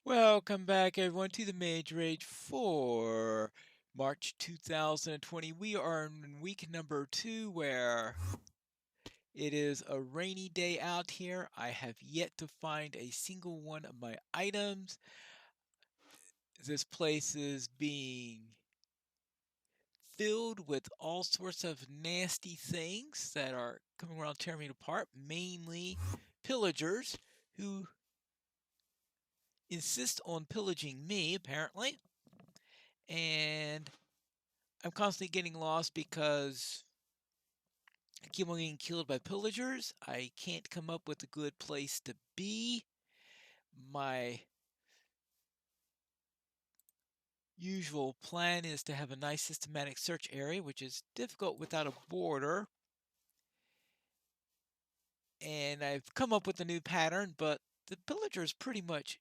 Welcome back, everyone, to the Mage Rage for March 2020. We are in week number 2, where it is a rainy day out here. I have yet to find a single one of my items. This place is being filled with all sorts of nasty things that are coming around tearing me apart, mainly pillagers who insist on pillaging me, apparently. And I'm constantly getting lost because I keep on getting killed by pillagers. I can't come up with a good place to be. My usual plan is to have a nice systematic search area, which is difficult without a border. And I've come up with a new pattern, but the pillagers pretty much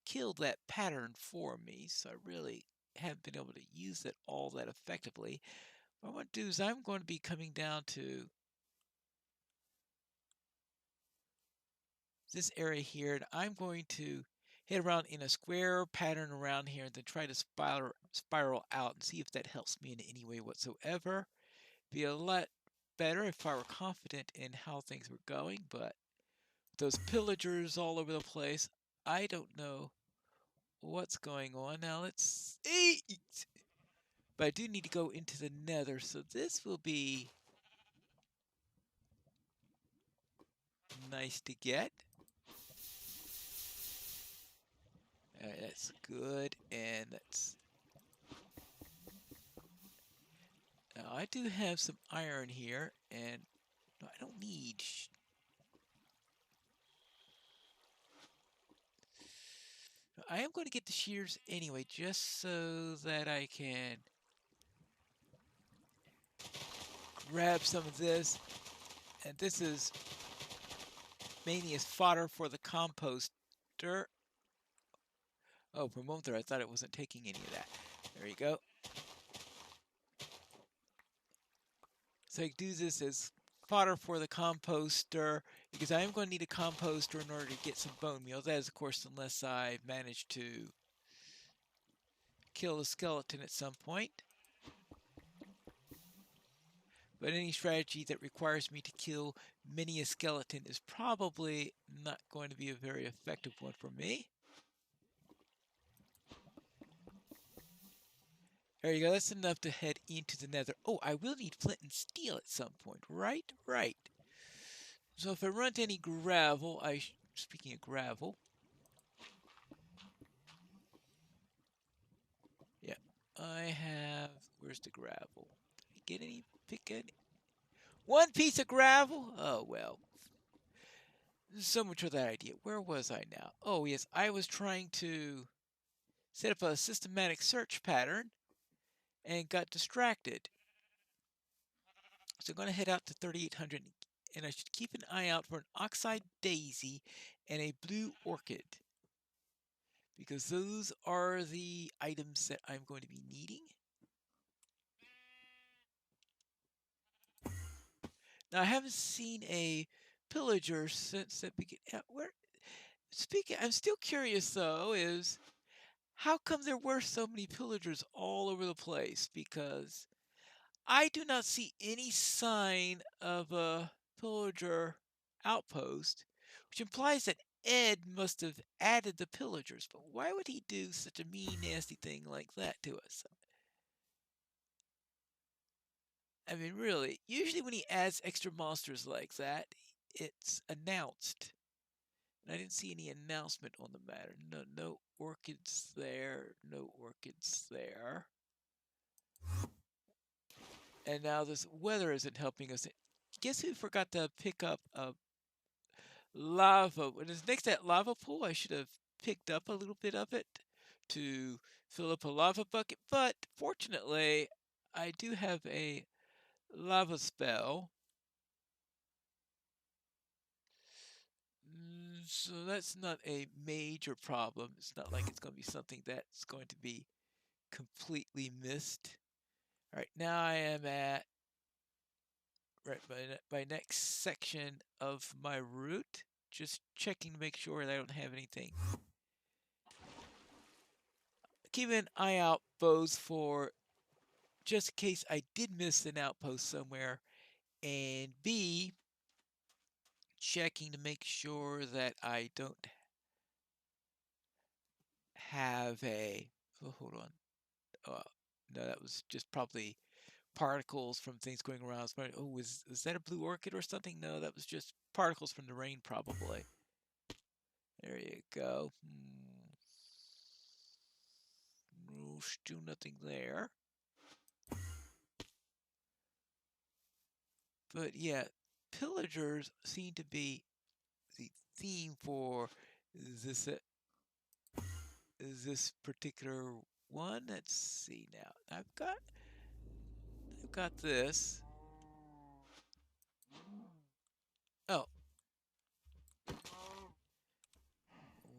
killed that pattern for me, so I really haven't been able to use it all that effectively. What I want to do is I'm going to be coming down to this area here, and I'm going to head around in a square pattern around here and then try to spiral out and see if that helps me in any way whatsoever. Be a lot better if I were confident in how things were going, but those pillagers all over the place, I don't know what's going on. Now let's eat! But I do need to go into the nether, so this will be nice to get. Alright, that's good, and that's... Now, I do have some iron here, and no, I don't need... I am going to get the shears anyway, just so that I can grab some of this. And this is mainly as fodder for the composter. Oh, for a moment there, I thought it wasn't taking any of that. There you go. So I do this as fodder for the composter, because I am going to need a composter in order to get some bone meal. That is, of course, unless I manage to kill a skeleton at some point. But any strategy that requires me to kill many a skeleton is probably not going to be a very effective one for me. There you go. That's enough to head into the nether. Oh, I will need flint and steel at some point. Right. So if I run into any gravel, speaking of gravel, yeah, I have... Where's the gravel? Did I get any? Pick any? One piece of gravel? Oh, well. So much for that idea. Where was I now? Oh, yes, I was trying to set up a systematic search pattern and got distracted. So I'm going to head out to 3800, and I should keep an eye out for an oxide daisy and a blue orchid, because those are the items that I'm going to be needing. Now, I haven't seen a pillager since that began. I'm still curious, though, is how come there were so many pillagers all over the place? Because I do not see any sign of a pillager outpost, which implies that Ed must have added the pillagers. But why would he do such a mean, nasty thing like that to us? I mean, really, usually when he adds extra monsters like that, it's announced. And I didn't see any announcement on the matter. No orchids there, no orchids there. And now this weather isn't helping us. Guess who forgot to pick up a lava? When it's next to that lava pool, I should have picked up a little bit of it to fill up a lava bucket. But fortunately, I do have a lava spell. So that's not a major problem. It's not like it's going to be something that's going to be completely missed. All right, now I am at my next section of my route. Just checking to make sure that I don't have anything keep an eye out both for just in case I did miss an outpost somewhere, and B, checking to make sure that I don't have a. Oh, hold on. No, that was just probably particles from things going around. Oh, was that a blue orchid or something? No, that was just particles from the rain, probably. There you go. No, still nothing there. But yeah, pillagers seem to be the theme for this this particular one. Let's see now. I've got this. Oh,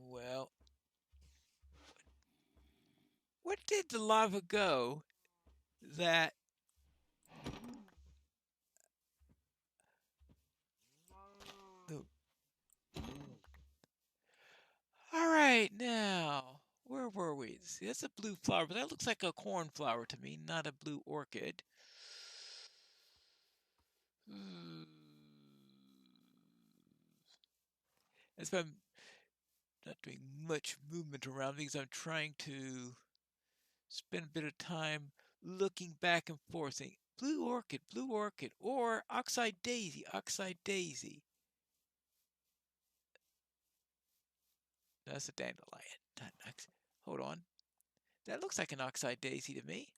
well, where did the lava go that the All right, now, where were we? See, that's a blue flower, but that looks like a cornflower to me, not a blue orchid. Hmm. That's why I'm not doing much movement around because I'm trying to spend a bit of time looking back and forth, saying blue orchid, or oxide daisy, oxide daisy. That's a dandelion. Hold on. That looks like an oxide daisy to me.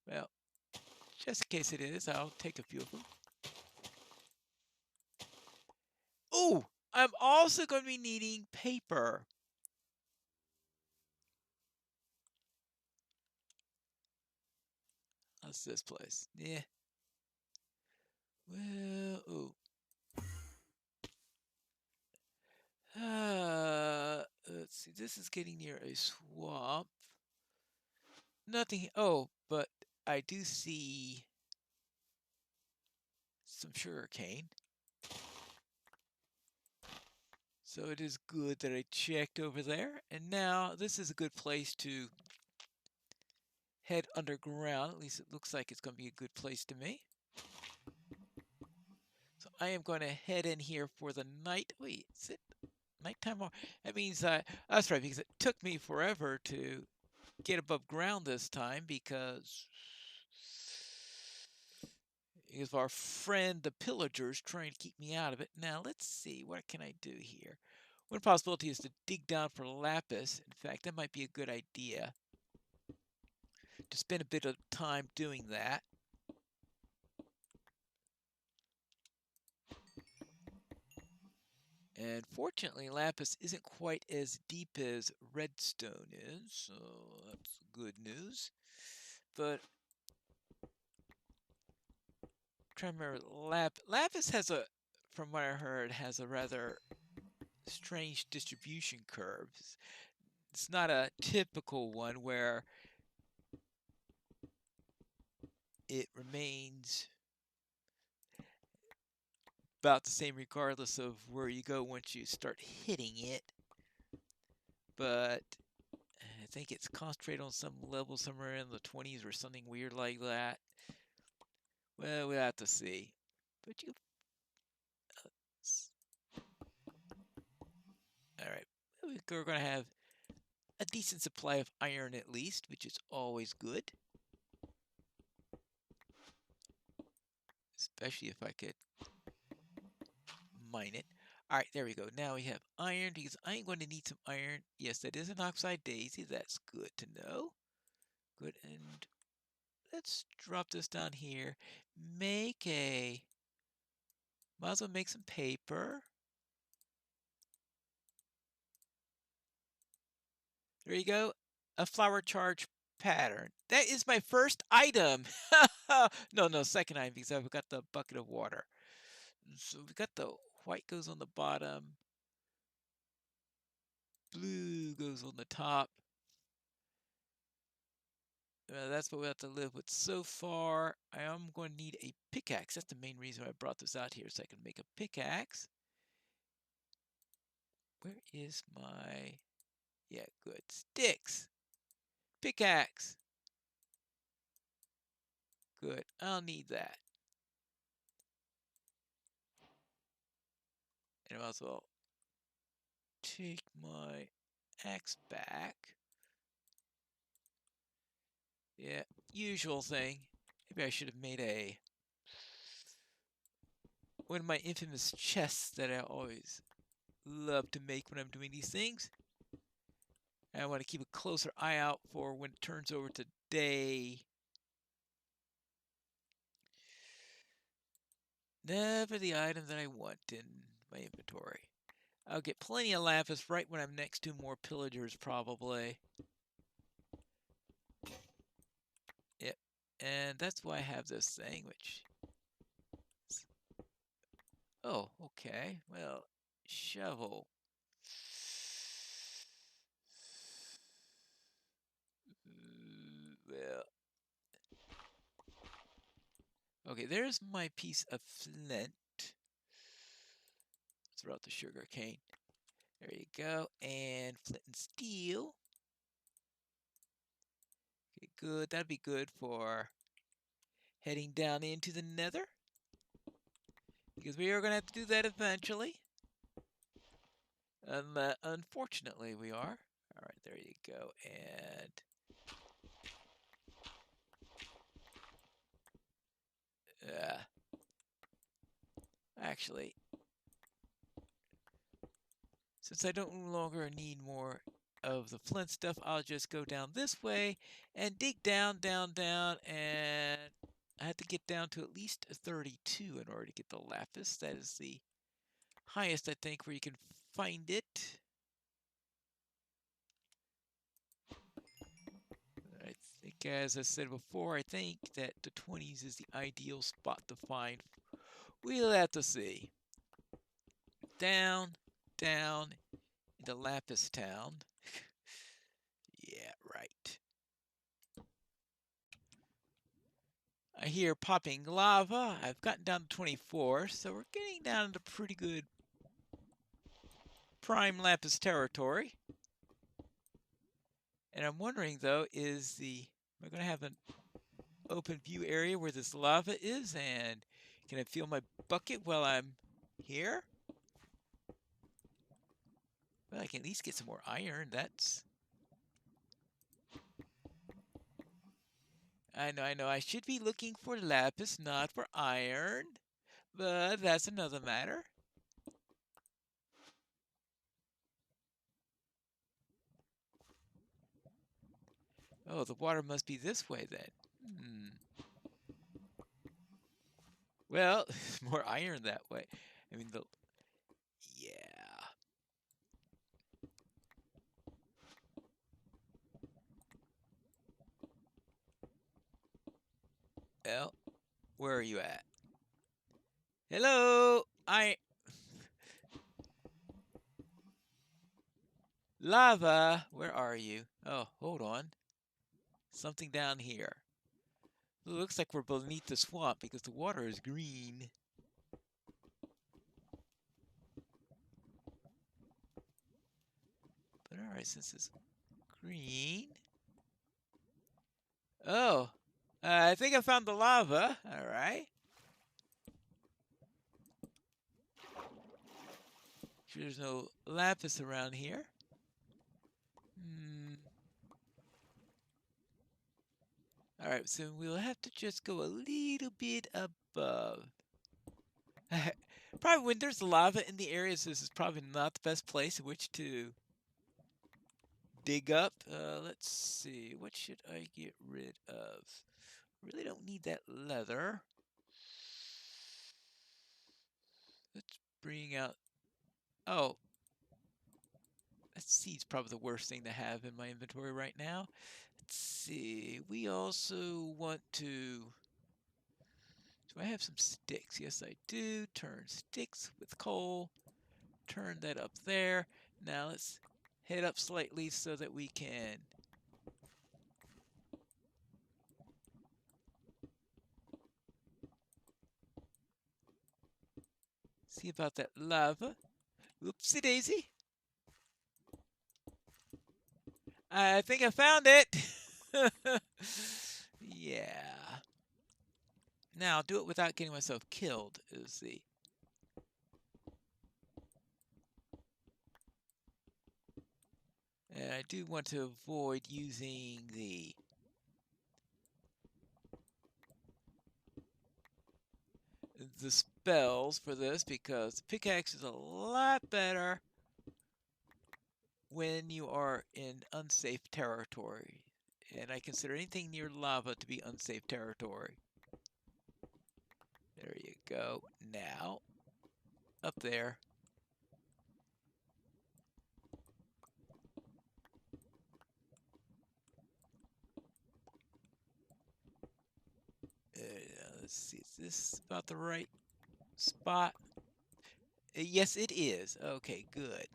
Well, just in case it is, I'll take a few of them. Oh, I'm also going to be needing paper. How's this place? Yeah. Well, oh. Let's see. This is getting near a swamp. Nothing. Oh, but I do see some sugarcane. So it is good that I checked over there. And now this is a good place to head underground. At least it looks like it's going to be a good place to me. So I am going to head in here for the night. Wait, is it nighttime? That means that's right, because it took me forever to get above ground this time because of our friend the pillagers trying to keep me out of it. Now let's see, what can I do here? One possibility is to dig down for lapis. In fact, that might be a good idea to spend a bit of time doing that. And fortunately, lapis isn't quite as deep as redstone is, so that's good news. But I'm trying to remember, lapis has a, from what I heard, has a rather strange distribution curve. It's not a typical one where it remains about the same regardless of where you go once you start hitting it. But I think it's concentrated on some level somewhere in the 20s or something weird like that. Well, we'll have to see. But you. Alright. We're going to have a decent supply of iron at least, which is always good. Especially if I could mine it. Alright, there we go. Now we have iron because I'm going to need some iron. Yes, that is an oxide daisy. That's good to know. Good. And let's drop this down here. Might as well make some paper. There you go. A flower charge pattern. That is my first item. No, second item because I've got the bucket of water. So we got the white goes on the bottom. Blue goes on the top. That's what we have to live with so far. I am going to need a pickaxe. That's the main reason I brought this out here, so I can make a pickaxe. Where is my... Yeah, good. Sticks. Pickaxe. Good. I'll need that. And I might as well take my axe back. Yeah, usual thing. Maybe I should have made one of my infamous chests that I always love to make when I'm doing these things. And I want to keep a closer eye out for when it turns over to day. Never the item that I want in my inventory. I'll get plenty of lapis right when I'm next to more pillagers, probably. Yep. And that's why I have this thing, which... Oh, okay. Well, shovel. Well... Okay, there's my piece of flint. Throw out the sugar cane. There you go. And flint and steel. Okay, good. That'd be good for heading down into the nether. Because we are going to have to do that eventually. Unfortunately, we are. Alright, there you go. And... actually, since I don't no longer need more of the flint stuff, I'll just go down this way and dig down, down, down, and I have to get down to at least 32 in order to get the lapis. That is the highest, I think, where you can find it. I think, as I said before, I think that the 20s is the ideal spot to find. We'll have to see. Down, down, into Lapis Town. Yeah, right. I hear popping lava. I've gotten down to 24, so we're getting down to pretty good prime Lapis territory. And I'm wondering, though, am I going to have an open view area where this lava is? And can I feel my bucket while I'm here? Well, I can at least get some more iron. I know. I should be looking for lapis, not for iron. But that's another matter. Oh, the water must be this way then. Well, more iron that way. I mean, yeah. Well, where are you at? Hello, Lava, where are you? Oh, hold on. Something down here. It looks like we're beneath the swamp because the water is green. But alright, since it's green. Oh, I think I found the lava. Alright. Sure there's no lapis around here. Alright, so we'll have to just go a little bit above. Probably when there's lava in the areas, this is probably not the best place in which to dig up. Let's see. What should I get rid of? Really don't need that leather. Let's bring out... Oh. Let's see. It's probably the worst thing to have in my inventory right now. Let's see. We also want to... Do I have some sticks? Yes, I do. Turn sticks with coal. Turn that up there. Now let's head up slightly so that we can... see about that lava. Oopsie daisy. I think I found it. Yeah. Now, do it without getting myself killed is the... And I do want to avoid using the spells for this because the pickaxe is a lot better when you are in unsafe territory. And I consider anything near lava to be unsafe territory. There you go. Now, up there. Let's see, is this about the right spot? Yes, it is. Okay, good.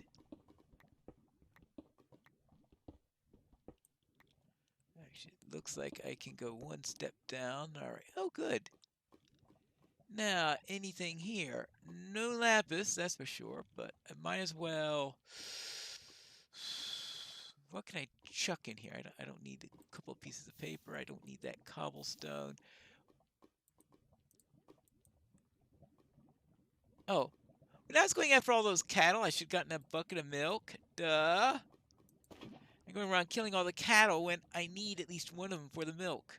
Actually, it looks like I can go one step down. All right. Oh, good. Now, anything here? No lapis, that's for sure, but I might as well... What can I chuck in here? I don't need a couple of pieces of paper. I don't need that cobblestone. Oh, when I was going after all those cattle, I should have gotten a bucket of milk. Duh. I'm going around killing all the cattle when I need at least one of them for the milk.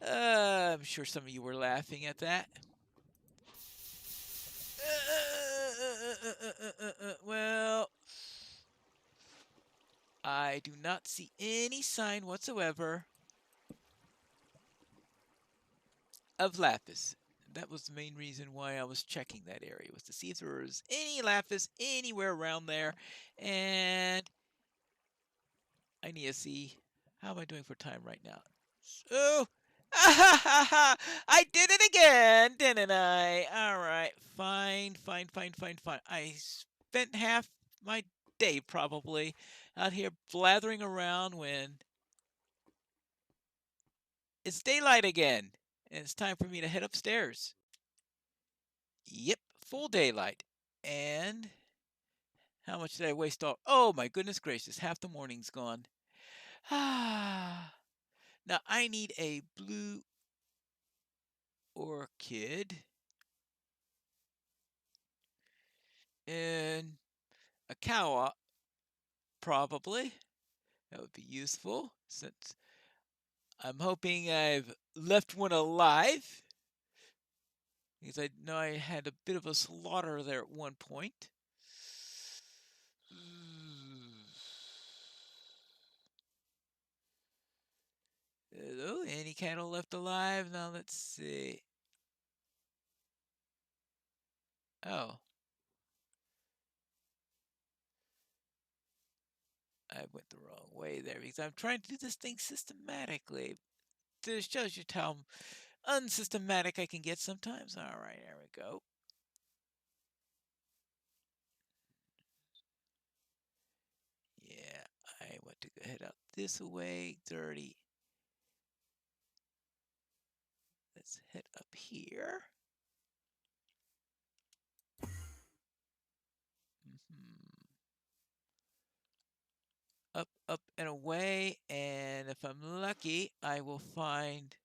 I'm sure some of you were laughing at that. Well, I do not see any sign whatsoever of lapis. That was the main reason why I was checking that area, was to see if there was any lapis anywhere around there. And I need to see, how am I doing for time right now? So, I did it again, didn't I? All right, fine. I spent half my day probably out here blathering around when it's daylight again, and it's time for me to head upstairs. Yep, full daylight. And how much did I waste all? Oh my goodness gracious, half the morning's gone. Ah. Now I need a blue orchid and a cow, probably. That would be useful since I'm hoping I've left one alive. Because I know I had a bit of a slaughter there at one point. Oh, any cattle left alive? Now let's see. Oh. I went the wrong way there because I'm trying to do this thing systematically. This shows you how unsystematic I can get sometimes. All right, there we go. Yeah, I want to go head out this way. 30. Let's head up here. Up, and away. And if I'm lucky, I will find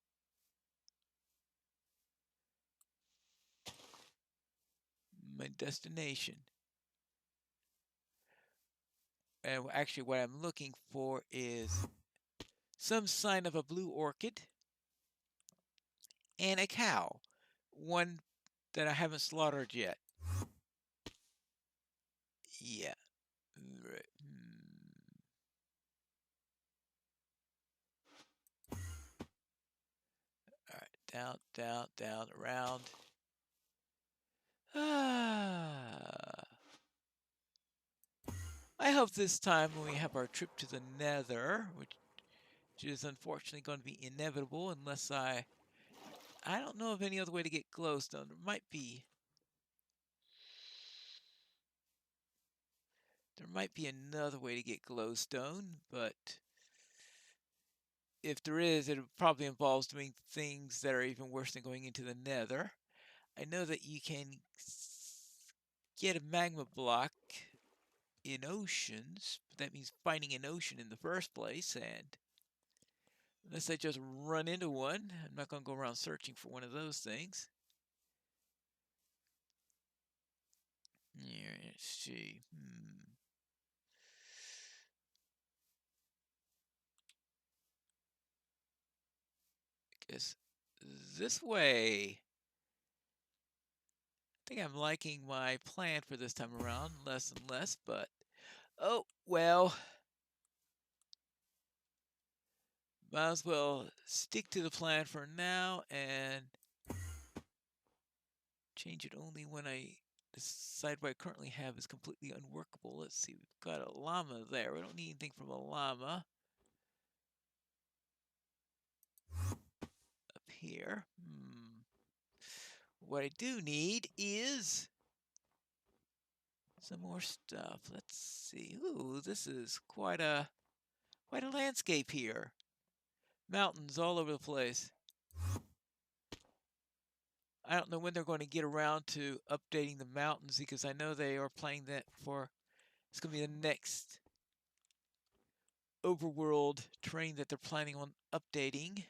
my destination. And actually, what I'm looking for is some sign of a blue orchid and a cow. One that I haven't slaughtered yet. Yeah. Right. All right. Down, around. I hope this time when we have our trip to the Nether, which is unfortunately going to be inevitable unless I don't know of any other way to get glowstone. There might be. There might be another way to get glowstone, but if there is, it probably involves doing things that are even worse than going into the Nether. I know that you can get a magma block in oceans. But that means finding an ocean in the first place, and unless I just run into one, I'm not going to go around searching for one of those things. Yeah, let's see. Guess this way. I think I'm liking my plan for this time around less and less, but oh well. Might as well stick to the plan for now and change it only when I decide what I currently have is completely unworkable. Let's see, we've got a llama there. We don't need anything from a llama. Up here. What I do need is some more stuff. Let's see. Ooh, this is quite a landscape here. Mountains all over the place. I don't know when they're going to get around to updating the mountains because I know they are planning that for it's going to be the next overworld terrain that they're planning on updating.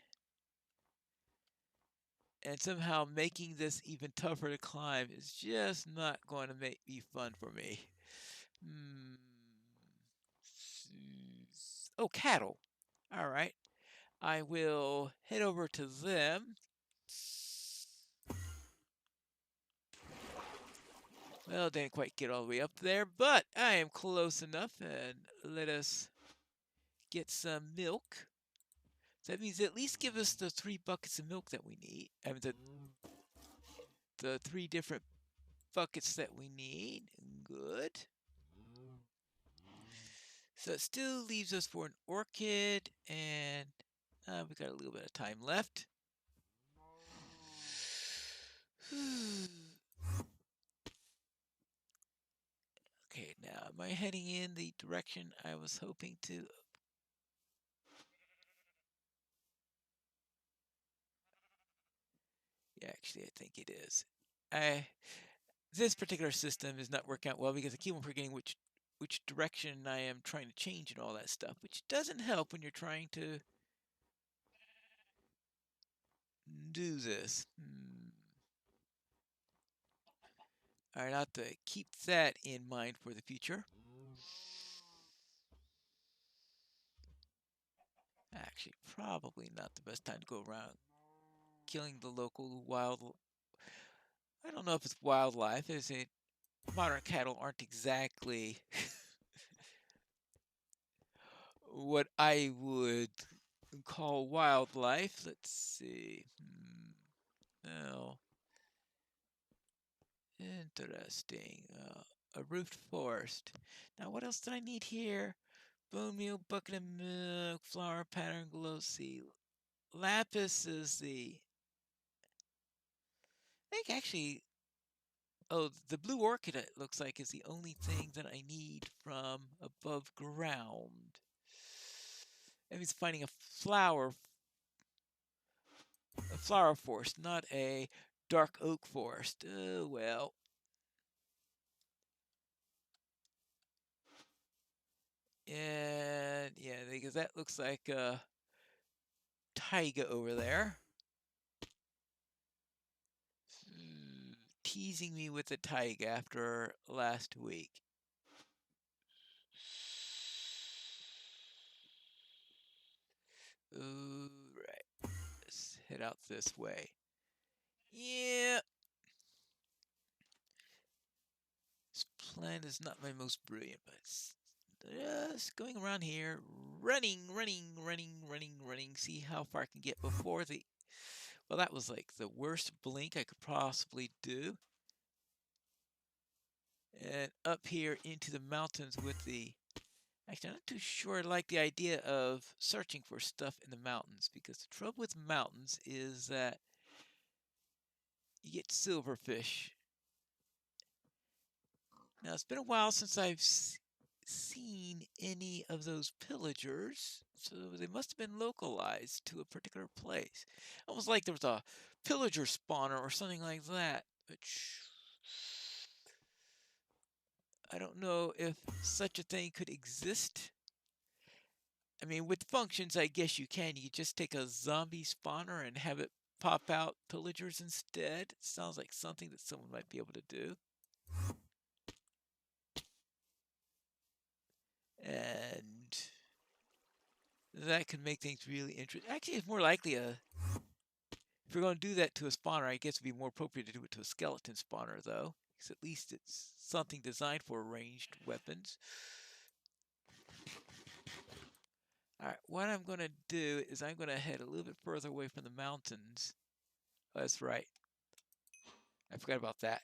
And somehow making this even tougher to climb is just not going to be fun for me. Oh, cattle. All right. I will head over to them. Well, didn't quite get all the way up there, but I am close enough, and let us get some milk. So that means at least give us the 3 buckets of milk that we need. I mean, the 3 different buckets that we need. Good. So it still leaves us for an orchid, and we got a little bit of time left. Okay, now am I heading in the direction I was hoping to? Yeah, actually, I think it is. This particular system is not working out well because I keep on forgetting which direction I am trying to change and all that stuff, which doesn't help when you're trying to do this. All right, I'll have to keep that in mind for the future. Actually, probably not the best time to go around killing the local wild. I don't know if it's wildlife. Is it? Modern cattle aren't exactly what I would call wildlife. Let's see. No. Interesting. A roofed forest. Now, what else did I need here? Bone meal, bucket of milk, flower pattern, glow seal. Lapis is the. I think actually. Oh, the blue orchid, it looks like, is the only thing that I need from above ground. That means finding a flower forest, not a dark oak forest. Oh, well. And yeah, because that looks like a taiga over there. Teasing me with the taiga after last week. Ooh, right. Let's head out this way. Yeah. This plan is not my most brilliant, but it's just going around here, running, see how far I can get before the. Well, that was like the worst blink I could possibly do. And up here into the mountains with the. Actually, I'm not too sure I like the idea of searching for stuff in the mountains because the trouble with mountains is that you get silverfish. Now, it's been a while since I've seen any of those pillagers, so they must have been localized to a particular place. Almost like there was a pillager spawner or something like that, which I don't know if such a thing could exist. I mean, with functions, I guess you can. You just take a zombie spawner and have it pop out pillagers instead. Sounds like something that someone might be able to do. And that could make things really interesting. Actually, it's more likely if you're going to do that to a spawner, I guess it'd be more appropriate to do it to a skeleton spawner, though. Because at least it's something designed for ranged weapons. Alright, what I'm going to do is I'm going to head a little bit further away from the mountains. Oh, that's right. I forgot about that.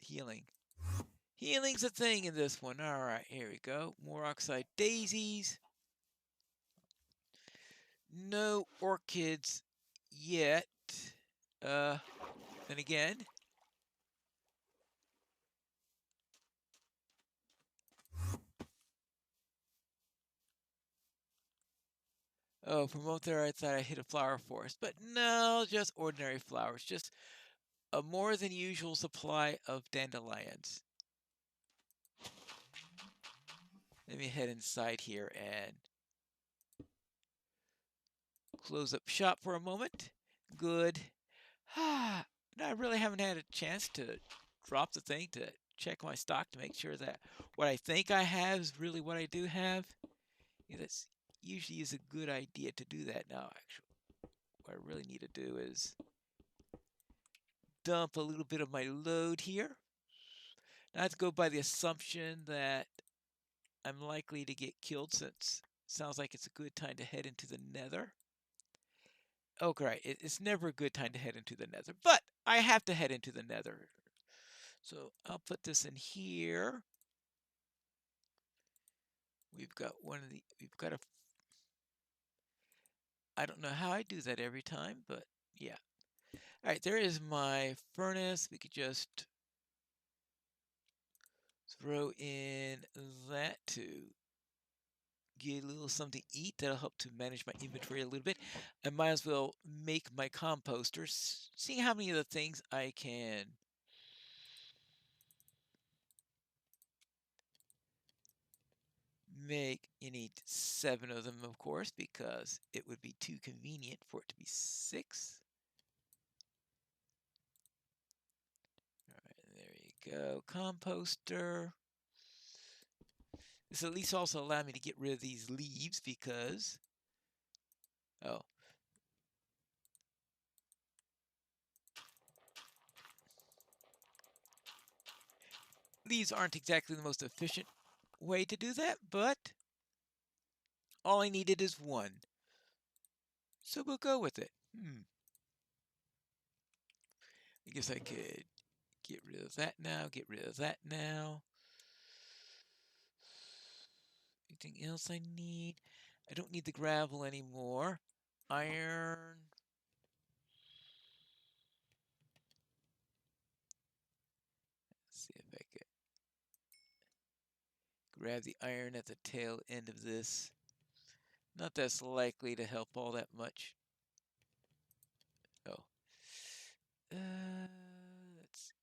Healing. Healing's a thing in this one. Alright, here we go. More oxide daisies. No orchids yet. Then again. Oh, from up there I thought I hit a flower forest. But no, just ordinary flowers. Just a more than usual supply of dandelions. Let me head inside here and close up shop for a moment. Good. I really haven't had a chance to drop the thing to check my stock to make sure that what I think I have is really what I do have. Yeah, that's usually is a good idea to do that now, actually. What I really need to do is dump a little bit of my load here. Not to go by the assumption that I'm likely to get killed, since it sounds like it's a good time to head into the nether. Oh, great. It's never a good time to head into the nether, but I have to head into the nether. So I'll put this in here. We've got I don't know how I do that every time, but yeah. All right, there is my furnace. We could just throw in that to get a little something to eat. That'll help to manage my inventory a little bit. I might as well make my composters, seeing how many of the things I can make. You need 7 of them, of course, because it would be too convenient for it to be 6. All right, there you go. Composter. This at least also allow me to get rid of these leaves because, oh, leaves aren't exactly the most efficient way to do that, but all I needed is 1. So we'll go with it. I guess I could get rid of that now, get rid of that now. Anything else I need? I don't need the gravel anymore. Iron. Let's see if I could grab the iron at the tail end of this. Not that's likely to help all that much. Oh. Let's see.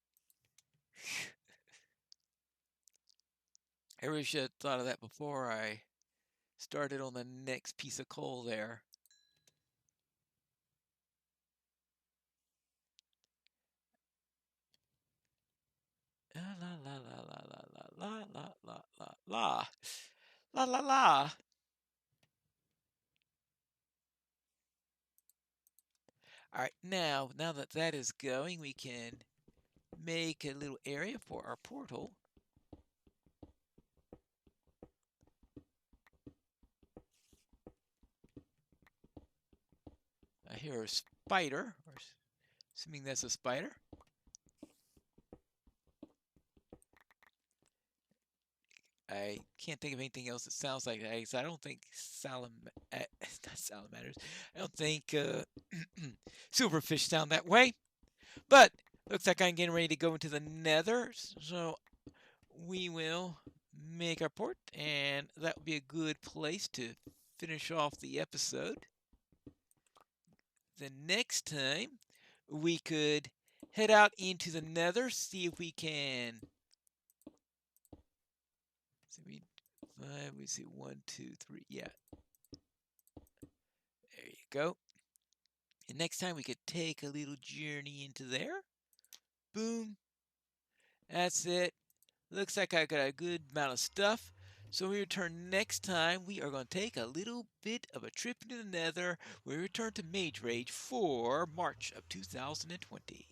I really should have thought of that before I started on the next piece of coal there. La la la la la la la la la la la la la la. All right, now that that is going, we can make a little area for our portal. I hear a spider, or assuming that's a spider. I can't think of anything else that sounds like that. So I don't think not salamanders. I don't think silverfish sound that way. But looks like I'm getting ready to go into the nether. So we will make our port, and that would be a good place to finish off the episode. The next time we could head out into the nether, see if we can 5, we see 1, 2, 3. Yeah. There you go. And next time we could take a little journey into there. Boom. That's it. Looks like I got a good amount of stuff. So when we return next time, we are going to take a little bit of a trip into the nether. We return to Mage Rage for March of 2020.